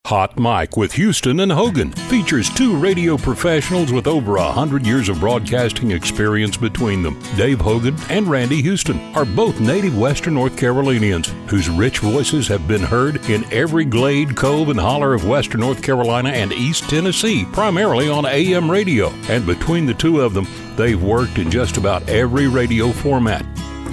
Hot Mic with Houston and Hogan features two radio professionals with over 100 years of broadcasting experience between them. Dave Hogan and Randy Houston are both native Western North Carolinians whose rich voices have been heard in every glade, cove, and holler of Western North Carolina and East Tennessee, primarily on AM radio. And between the two of them, they've worked in just about every radio format.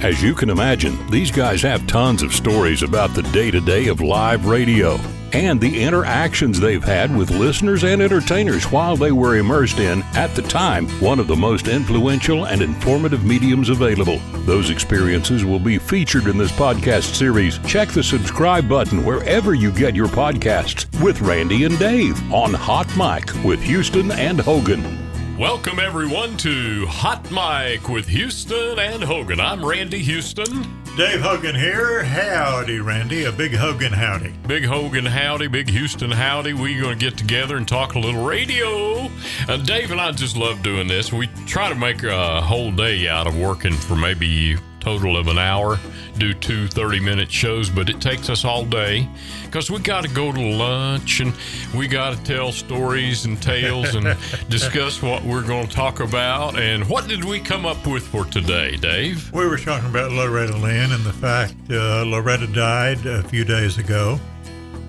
As you can imagine, these guys have tons of stories about the day-to-day of live radio and the interactions they've had with listeners and entertainers while they were immersed in, at the time, one of the most influential and informative mediums available. Those experiences will be featured in this podcast series. Check the subscribe button wherever you get your podcasts with Randy and Dave on Hot Mic with Houston and Hogan. Welcome, everyone, to Hot Mic with Houston and Hogan. I'm Randy Houston. Dave Hogan here. Howdy, Randy. A big Hogan howdy. Big Hogan howdy, big Houston howdy. We're going to get together and talk a little radio. Dave and I just love doing this. We try to make a whole day out of working for maybe a total of an hour, do 2 30-minute shows, but it takes us all day because we got to go to lunch and we got to tell stories and tales and discuss what we're going to talk about. And what did we come up with for today, Dave? We were talking about Loretta Lynn and the fact Loretta died a few days ago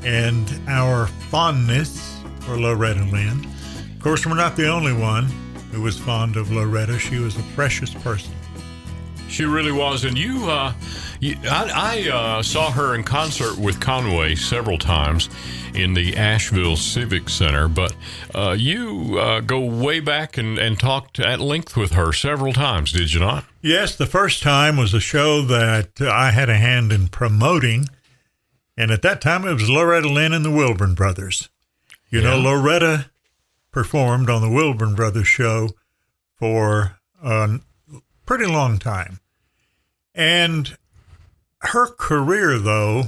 and our fondness for Loretta Lynn. Of course, we're not the only one who was fond of Loretta. She was a precious person. She really was. And I saw her in concert with Conway several times in the Asheville Civic Center, but you go way back and talked at length with her several times, did you not? Yes, the first time was a show that I had a hand in promoting, and at that time it was Loretta Lynn and the Wilburn Brothers. You know, Loretta performed on the Wilburn Brothers show for pretty long time. And her career, though,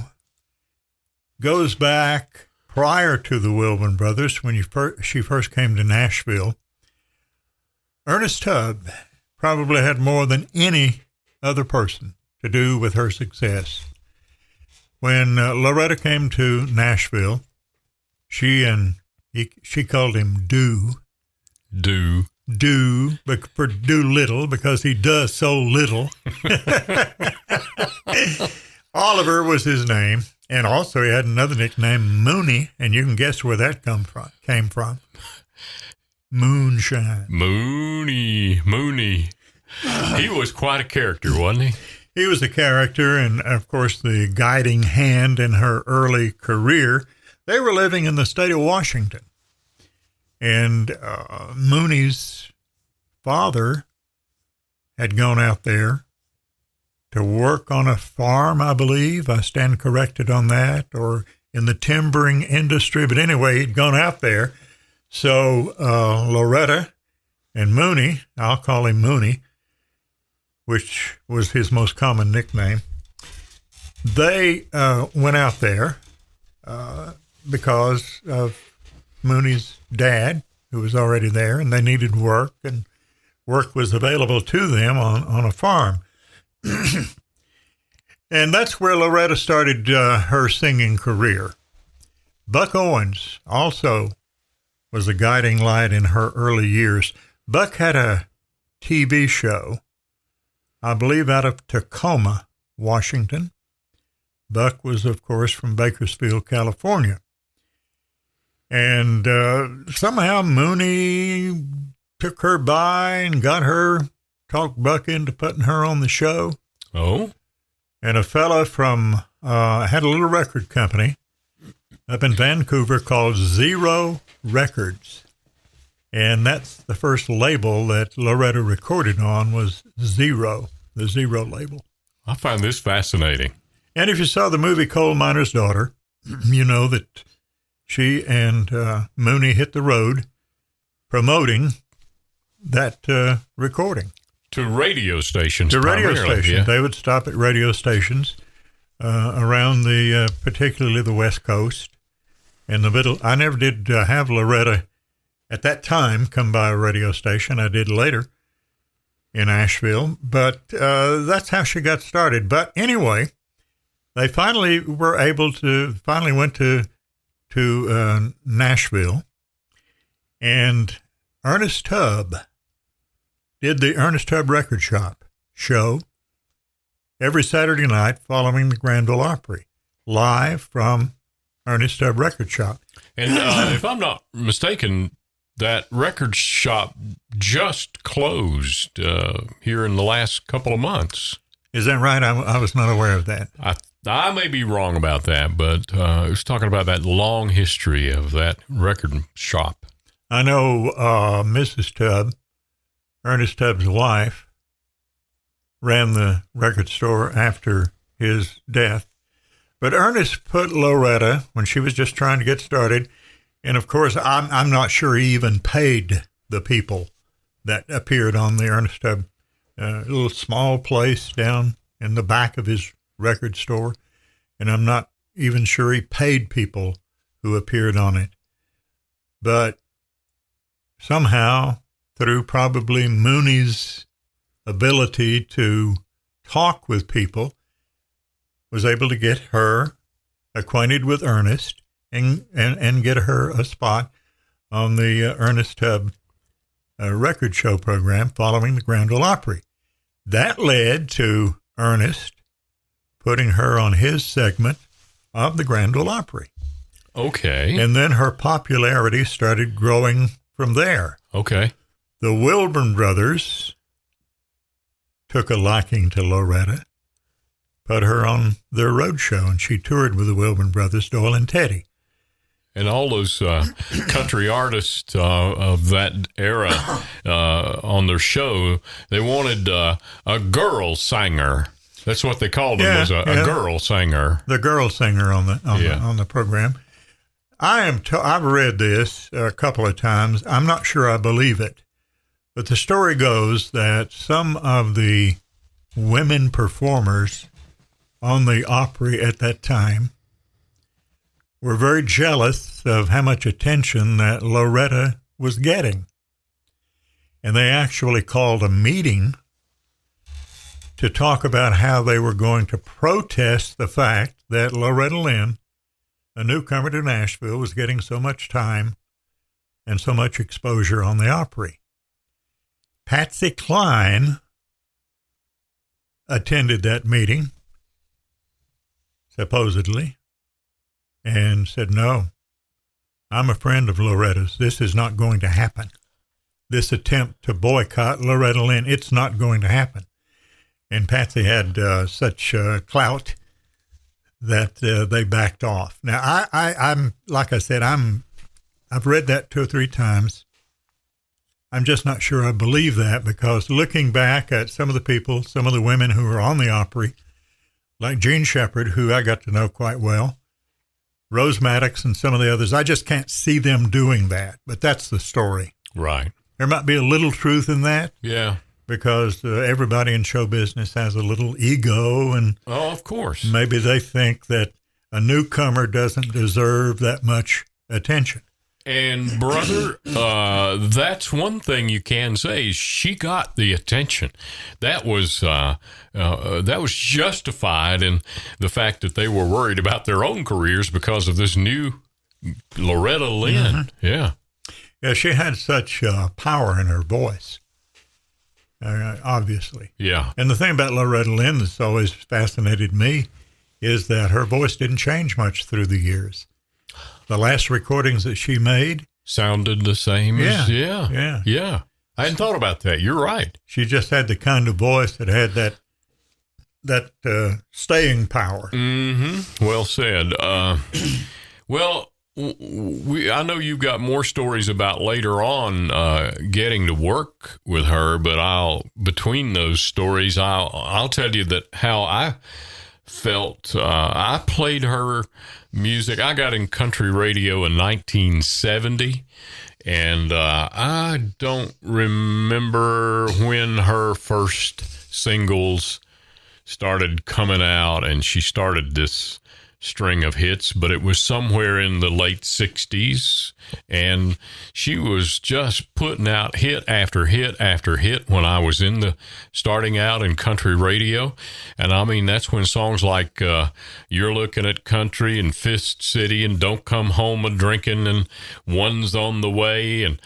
goes back prior to the Wilburn Brothers when she first came to Nashville. Ernest Tubb probably had more than any other person to do with her success. When Loretta came to Nashville, she called him for Doolittle, because he does so little. Oliver was his name, and also he had another nickname, Mooney, and you can guess where that came from. Moonshine. Mooney. He was quite a character, wasn't he? He was a character, and of course the guiding hand in her early career. They were living in the state of Washington. And Mooney's father had gone out there to work on a farm, I believe. I stand corrected on that, or in the timbering industry. But anyway, he'd gone out there. So Loretta and Mooney, I'll call him Mooney, which was his most common nickname, they went out there because of Mooney's dad, who was already there, and they needed work, and work was available to them on a farm. And that's where Loretta started her singing career. Buck Owens also was a guiding light in her early years. Buck had a TV show, I believe out of Tacoma, Washington. Buck was, of course, from Bakersfield, California. And somehow Mooney took her by and talked Buck into putting her on the show. Oh? And a fella from, had a little record company up in Vancouver called Zero Records. And that's the first label that Loretta recorded on, was Zero, the Zero label. I find this fascinating. And if you saw the movie Coal Miner's Daughter, you know that she and Mooney hit the road promoting that recording. To radio stations. To radio stations. Yeah. They would stop at radio stations around particularly the West Coast and the middle. I never did have Loretta at that time come by a radio station. I did later in Asheville, but that's how she got started. But anyway, they finally went to to Nashville, and Ernest Tubb did the Ernest Tubb Record Shop show every Saturday night following the Granville Opry, live from Ernest Tubb Record Shop. And if I'm not mistaken, that record shop just closed here in the last couple of months. Is that right? I was not aware of that. I may be wrong about that, but I was talking about that long history of that record shop. I know Mrs. Tubb, Ernest Tubb's wife, ran the record store after his death. But Ernest put Loretta, when she was just trying to get started, and of course, I'm not sure he even paid the people that appeared on the Ernest Tubb little small place down in the back of his record store, and I'm not even sure he paid people who appeared on it. But somehow, through probably Mooney's ability to talk with people, was able to get her acquainted with Ernest and get her a spot on the Ernest Tubb record show program following the Granville Opry. That led to Ernest putting her on his segment of the Granville Opry. Okay. And then her popularity started growing from there. Okay. The Wilburn brothers took a liking to Loretta, put her on their road show, and she toured with the Wilburn brothers, Doyle and Teddy. And all those country artists of that era on their show, they wanted a girl singer. That's what they called him, was a girl singer. The girl singer on the program. I've read this a couple of times. I'm not sure I believe it, but the story goes that some of the women performers on the Opry at that time were very jealous of how much attention that Loretta was getting. And they actually called a meeting to talk about how they were going to protest the fact that Loretta Lynn, a newcomer to Nashville, was getting so much time and so much exposure on the Opry. Patsy Cline attended that meeting, supposedly, and said, "No, I'm a friend of Loretta's. This is not going to happen. This attempt to boycott Loretta Lynn, it's not going to happen." And Patsy had such clout that they backed off. Now, I'm like I said, I've read that 2 or 3 times. I'm just not sure I believe that, because looking back at some of the people, some of the women who were on the Opry, like Jean Shepherd, who I got to know quite well, Rose Maddox and some of the others, I just can't see them doing that. But that's the story. Right. There might be a little truth in that. Yeah. Because everybody in show business has a little ego, and of course, maybe they think that a newcomer doesn't deserve that much attention. And brother, that's one thing you can say. She got the attention. That was justified in the fact that they were worried about their own careers because of this new Loretta Lynn. Mm-hmm. Yeah, she had such power in her voice. Obviously. Yeah. And the thing about Loretta Lynn that's always fascinated me is that her voice didn't change much through the years. The last recordings that she made sounded the same. Yeah. I hadn't thought about that. You're right. She just had the kind of voice that had that staying power. Mm-hmm. Well said. Well, I know you've got more stories about later on getting to work with her, but between those stories, I'll tell you that how I felt. I played her music. I got in country radio in 1970, and I don't remember when her first singles started coming out, and she started this string of hits, but it was somewhere in the late 60s, and she was just putting out hit after hit after hit when I was starting out in country radio. And I mean, that's when songs like You're Looking at Country and Fist City and Don't Come Home a Drinking and One's on the Way and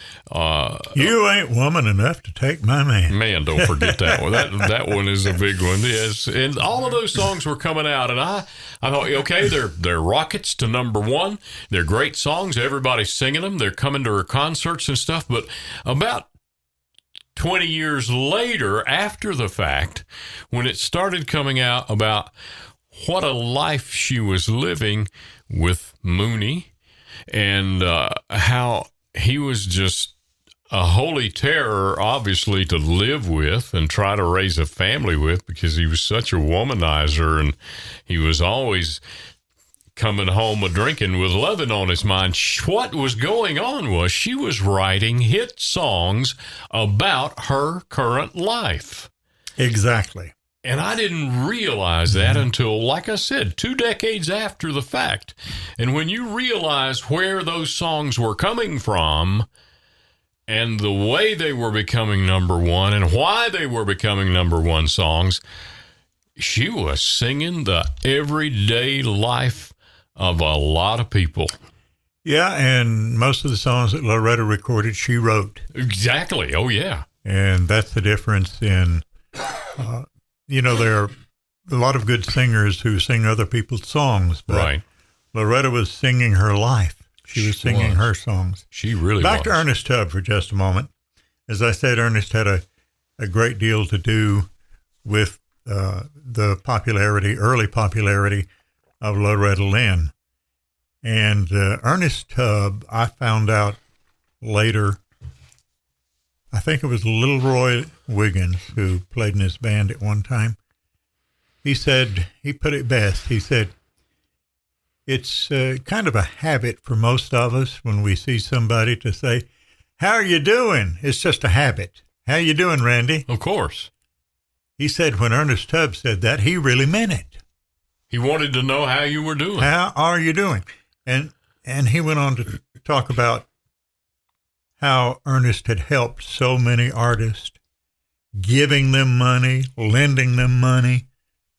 You Ain't Woman Enough to Take My Man. Man, don't forget that one. That one is a big one. Yes, and all of those songs were coming out, and I thought, okay, they're rockets to number one. They're great songs. Everybody's singing them. They're coming to her concerts and stuff. But about 20 years later, after the fact, when it started coming out about what a life she was living with Mooney and how he was just a holy terror, obviously, to live with and try to raise a family with, because he was such a womanizer and he was always coming home a drinking with loving on his mind. What was going on was she was writing hit songs about her current life. Exactly. And I didn't realize that until, like I said, 2 decades after the fact. And when you realize where those songs were coming from and the way they were becoming number one and why they were becoming number one songs, she was singing the everyday life of a lot of people. Yeah, and most of the songs that Loretta recorded, she wrote. Exactly. Oh, yeah. And that's the difference in, there are a lot of good singers who sing other people's songs. But right. Loretta was singing her life. She was singing her songs. She really was. Back to Ernest Tubb for just a moment. As I said, Ernest had a great deal to do with the early popularity of Loretta Lynn. And Ernest Tubb, I found out later, I think it was Little Roy Wiggins who played in his band at one time. He put it best. He said, it's kind of a habit for most of us when we see somebody to say, "How are you doing?" It's just a habit. "How you doing, Randy?" Of course. He said when Ernest Tubb said that, he really meant it. He wanted to know how you were doing. How are you doing? And he went on to talk about how Ernest had helped so many artists, giving them money, lending them money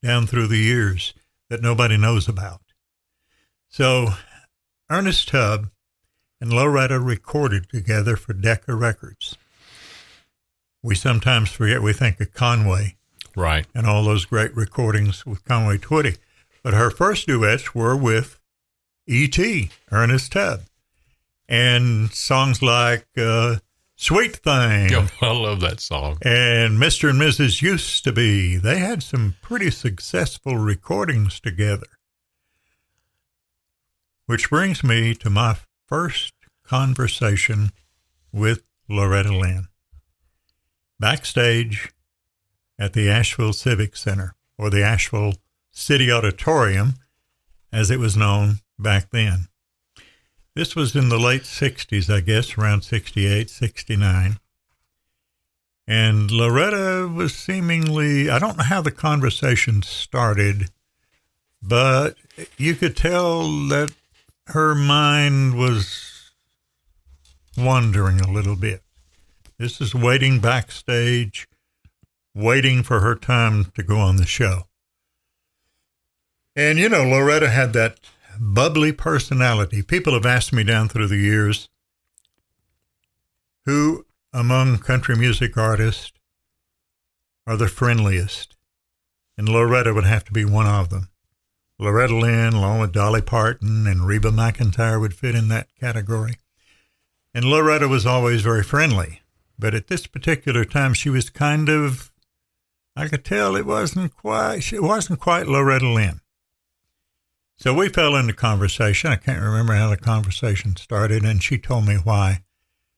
down through the years that nobody knows about. So Ernest Tubb and Loretta recorded together for Decca Records. We sometimes forget, we think of Conway. Right. And all those great recordings with Conway Twitty. But her first duets were with E.T., Ernest Tubb. And songs like Sweet Thing. Oh, I love that song. And Mr. and Mrs. Used to Be. They had some pretty successful recordings together. Which brings me to my first conversation with Loretta Lynn. Backstage at the Asheville Civic Center, or the Asheville City Auditorium, as it was known back then. This was in the late 60s, I guess, around 68, 69. And Loretta was seemingly, I don't know how the conversation started, but you could tell that her mind was wandering a little bit. This is waiting backstage, waiting for her time to go on the show. And, Loretta had that bubbly personality. People have asked me down through the years, who among country music artists are the friendliest? And Loretta would have to be one of them. Loretta Lynn, along with Dolly Parton and Reba McEntire, would fit in that category. And Loretta was always very friendly. But at this particular time, she was kind of, I could tell she wasn't quite Loretta Lynn. So we fell into conversation. I can't remember how the conversation started, and she told me why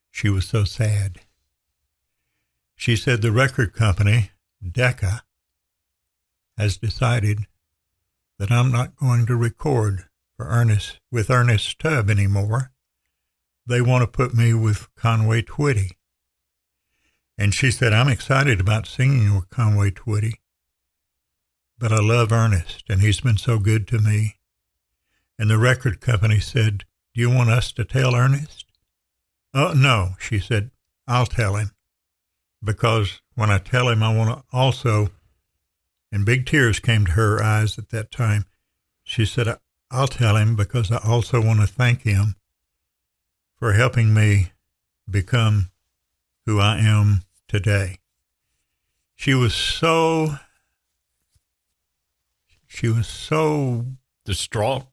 she was so sad. She said the record company, Decca, has decided that I'm not going to record with Ernest Tubb anymore. They want to put me with Conway Twitty. And she said, I'm excited about singing with Conway Twitty, but I love Ernest, and he's been so good to me. And the record company said, "Do you want us to tell Ernest?" "Oh, no," she said, "I'll tell him. Because when I tell him, I want to also," and big tears came to her eyes at that time. She said, "I'll tell him because I also want to thank him for helping me become who I am today." She was so distraught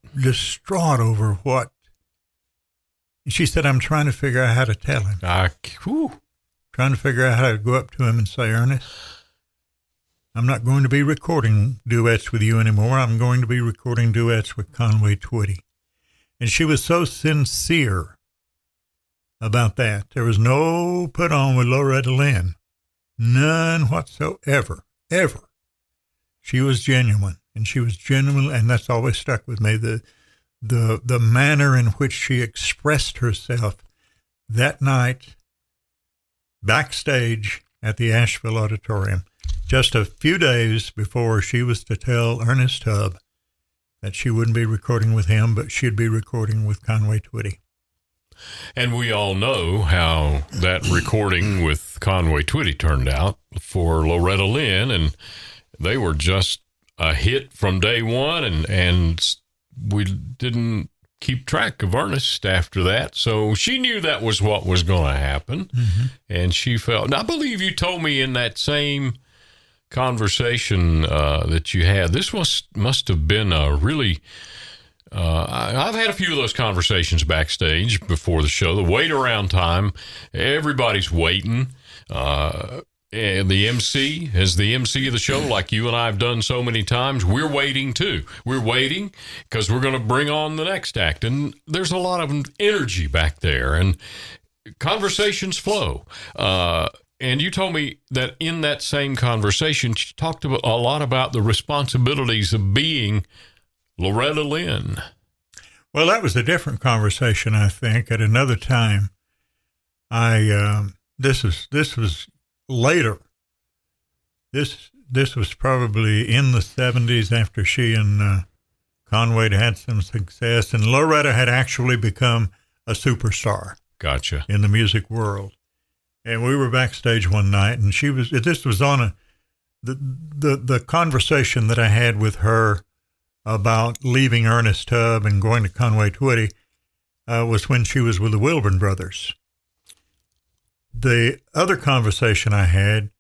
over what. She said, "I'm trying to figure out how to tell him. Trying to figure out how to go up to him and say, Ernest, I'm not going to be recording duets with you anymore. I'm going to be recording duets with Conway Twitty." And she was so sincere about that. There was no put on with Loretta Lynn. None whatsoever, ever. She was genuine, and she was genuine, and that's always stuck with me. The manner in which she expressed herself that night backstage at the Asheville Auditorium, just a few days before she was to tell Ernest Tubb that she wouldn't be recording with him, but she'd be recording with Conway Twitty. And we all know how that recording with Conway Twitty turned out for Loretta Lynn, and they were just a hit from day one, and we didn't keep track of Ernest after that, so she knew that was what was going to happen, and she felt, and I believe you told me in that same conversation that you had, this must have been a really, I've had a few of those conversations backstage before the show, the wait around time, everybody's waiting, and the MC, as the MC of the show, like you and I have done so many times, we're waiting too. We're waiting because we're going to bring on the next act. And there's a lot of energy back there, and conversations flow. And you told me that in that same conversation, you talked a lot about the responsibilities of being Loretta Lynn. Well, that was a different conversation, I think. At another time, this was later. This was probably in the 70s after she and Conway had some success, and Loretta had actually become a superstar. Gotcha. In the music world. And we were backstage one night, and this was on the conversation that I had with her about leaving Ernest Tubb and going to Conway Twitty was when she was with the Wilburn Brothers. The other conversation I had,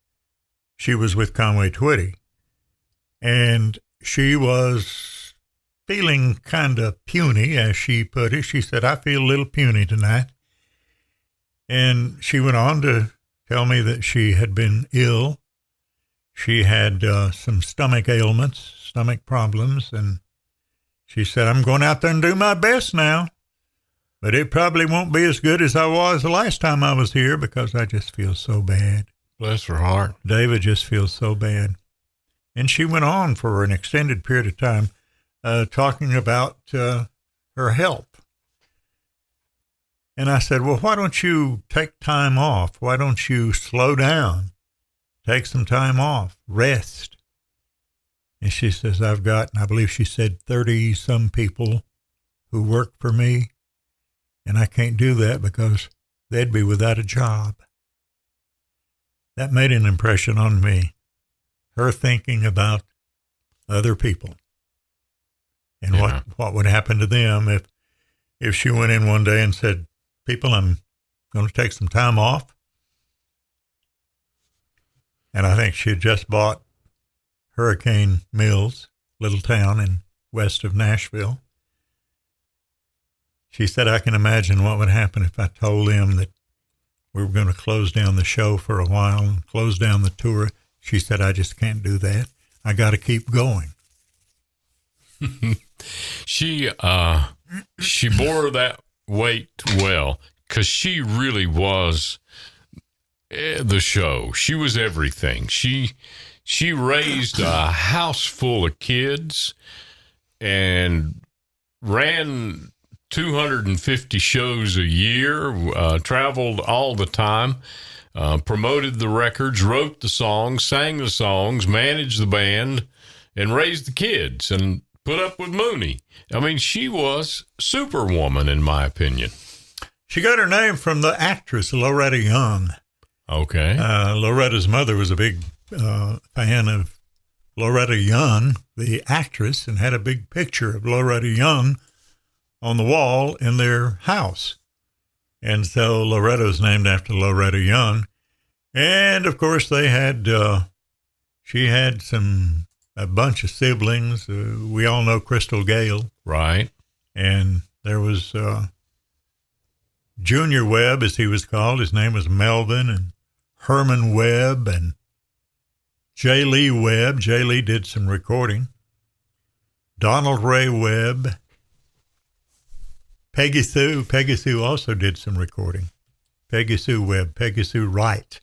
she was with Conway Twitty, and she was feeling kind of puny, as she put it. She said, "I feel a little puny tonight." And she went on to tell me that she had been ill. She had some stomach ailments, stomach problems, and she said, "I'm going out there and do my best now. But it probably won't be as good as I was the last time I was here because I just feel so bad." Bless her heart. David just feels so bad. And she went on for an extended period of time talking about her health. And I said, "Well, why don't you take time off? Why don't you slow down? Take some time off, rest." And she says, "I've got," and I believe she said 30-some people who work for me, and I can't do that because they'd be without a job. That made an impression on me, her thinking about other people and what would happen to them if she went in one day and said, "People, I'm going to take some time off." And I think she had just bought Hurricane Mills, little town in west of Nashville. She said, "I can imagine what would happen if I told them that we were going to close down the show for a while and close down the tour." She said, "I just can't do that. I got to keep going." She bore that weight well, because she really was the show. She was everything. She raised a house full of kids and ran 250 shows a year, traveled all the time, promoted the records, wrote the songs, sang the songs, managed the band, and raised the kids. And put up with Mooney. I mean, she was Superwoman, in my opinion. She got her name from the actress Loretta Young. Okay. Loretta's mother was a big fan of Loretta Young, the actress, and had a big picture of Loretta Young on the wall in their house. And so Loretta was named after Loretta Young. And, of course, they had, she had a bunch of siblings. We all know Crystal Gale. Right. And there was Junior Webb, as he was called. His name was Melvin, and Herman Webb, and J. Lee Webb. J. Lee did some recording. Donald Ray Webb. Peggy Sue. Peggy Sue also did some recording. Peggy Sue Webb. Peggy Sue Wright.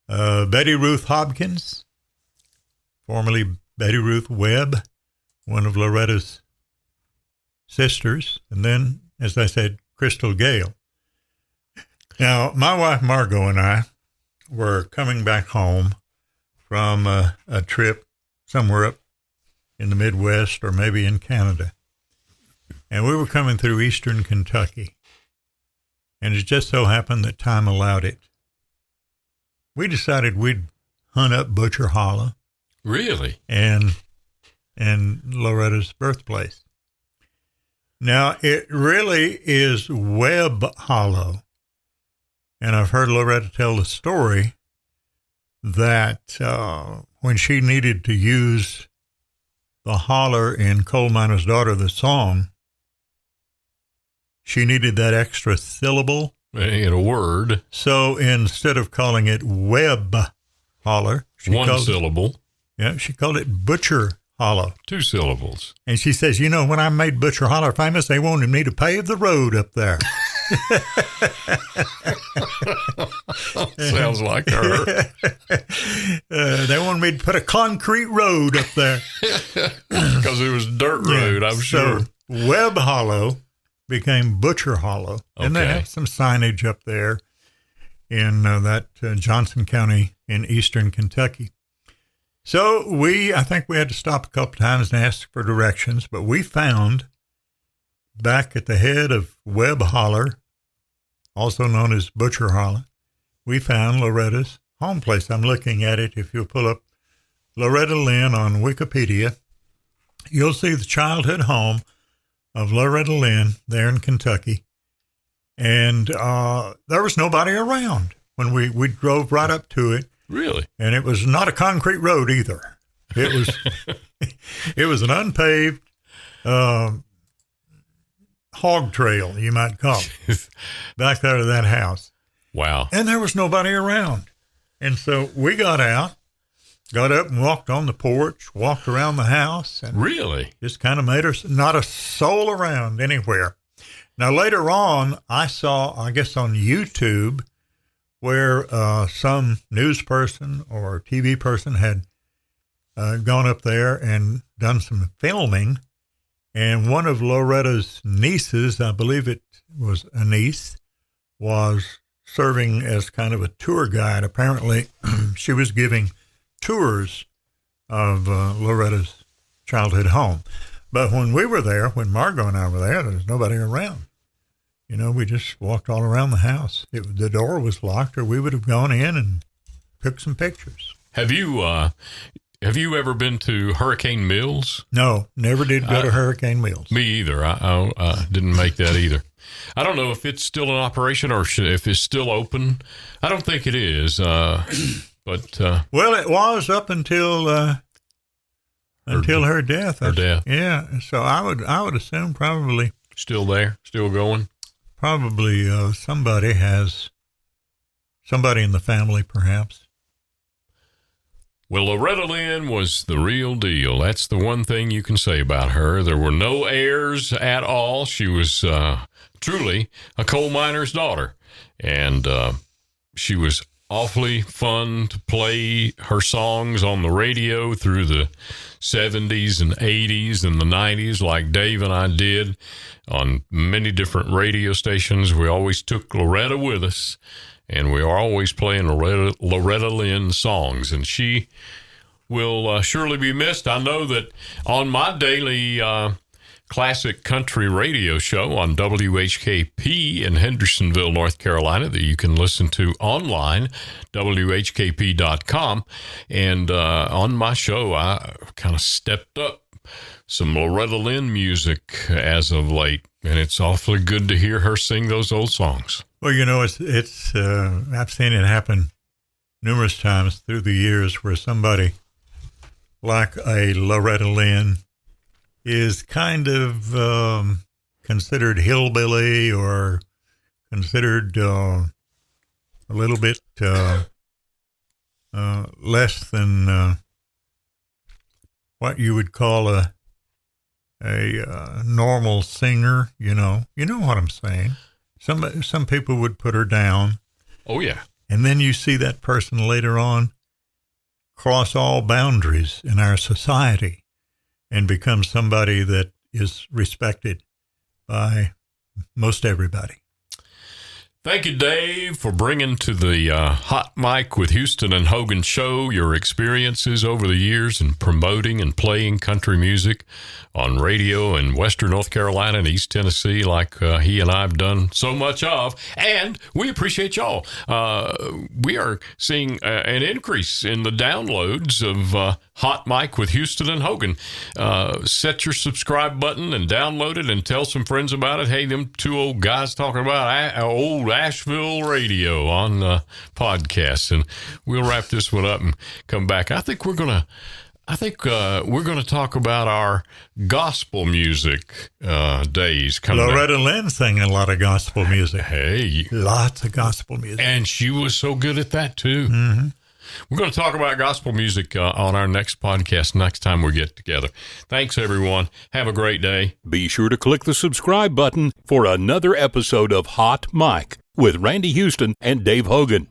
Betty Ruth Hopkins, formerly Betty Ruth Webb, one of Loretta's sisters. And then, as I said, Crystal Gale. Now, my wife Margot and I were coming back home from a trip somewhere up in the Midwest or maybe in Canada. And we were coming through eastern Kentucky. And it just so happened that time allowed it. We decided we'd hunt up Butcher Hollow. Really? And Loretta's birthplace. Now, it really is Webb Hollow. And I've heard Loretta tell the story that when she needed to use the holler in Coal Miner's Daughter, the song, she needed that extra syllable. In a word. So instead of calling it Webb Holler, one syllable. She called it Butcher Hollow. 2 syllables. And she says, when I made Butcher Hollow famous, they wanted me to pave the road up there. Sounds like her. They wanted me to put a concrete road up there. Because it was dirt road, I'm sure. So Webb Hollow became Butcher Hollow. Okay. And they have some signage up there in that Johnson County in eastern Kentucky. So I think we had to stop a couple times and ask for directions, but we found back at the head of Webb Holler, also known as Butcher Hollow, we found Loretta's home place. I'm looking at it. If you'll pull up Loretta Lynn on Wikipedia, you'll see the childhood home of Loretta Lynn there in Kentucky. And there was nobody around when we drove right up to it. Really? And it was not a concrete road either. It was it was an unpaved hog trail, you might call it, back there to that house. Wow. And there was nobody around. And so we got out, got up and walked on the porch, walked around the house. And really? Just kind of made her not a soul around anywhere. Now, later on, I saw, I guess on YouTube, where some news person or TV person had gone up there and done some filming. And one of Loretta's nieces, I believe it was a niece, was serving as kind of a tour guide. Apparently, she was giving tours of Loretta's childhood home. But when we were there, when Margot and I were there was nobody around. We just walked all around the house. The door was locked, or we would have gone in and took some pictures. Have you ever been to Hurricane Mills? No, never did go to Hurricane Mills. Me either. I didn't make that either. I don't know if it's still in operation or if it's still open. I don't think it is. But well, it was up until her death. Her death. Yeah. So I would assume probably still there, still going. Probably somebody in the family, perhaps. Well, Loretta Lynn was the real deal. That's the one thing you can say about her. There were no heirs at all. She was truly a coal miner's daughter. And she was awfully fun to play her songs on the radio through the 70s and 80s and the 90s, like Dave and I did on many different radio stations. We always took Loretta with us, and we are always playing Loretta Lynn songs. And she will surely be missed. I know that on my daily classic country radio show on WHKP in Hendersonville, North Carolina, that you can listen to online, WHKP.com. And on my show, I kind of stepped up some Loretta Lynn music as of late, and it's awfully good to hear her sing those old songs. Well, it's I've seen it happen numerous times through the years where somebody like a Loretta Lynn is kind of considered hillbilly or considered a little bit less than what you would call a normal singer. You know what I'm saying. Some people would put her down. Oh yeah. And then you see that person later on cross all boundaries in our society and become somebody that is respected by most everybody. Thank you, Dave, for bringing to the Hot Mic with Houston and Hogan show your experiences over the years in promoting and playing country music on radio in Western North Carolina and East Tennessee, like he and I have done so much of. And we appreciate y'all. We are seeing an increase in the downloads of Hot Mic with Houston and Hogan. Set your subscribe button and download it and tell some friends about it. Hey, them two old guys talking about old Asheville radio on podcasts. And we'll wrap this one up and come back. I think we're gonna talk about our gospel music days coming up. Loretta Lynn sang a lot of gospel music. Hey, lots of gospel music, and she was so good at that too. Mm-hmm. We're going to talk about gospel music on our next podcast next time we get together. Thanks, everyone. Have a great day. Be sure to click the subscribe button for another episode of Hot Mic with Randy Houston and Dave Hogan.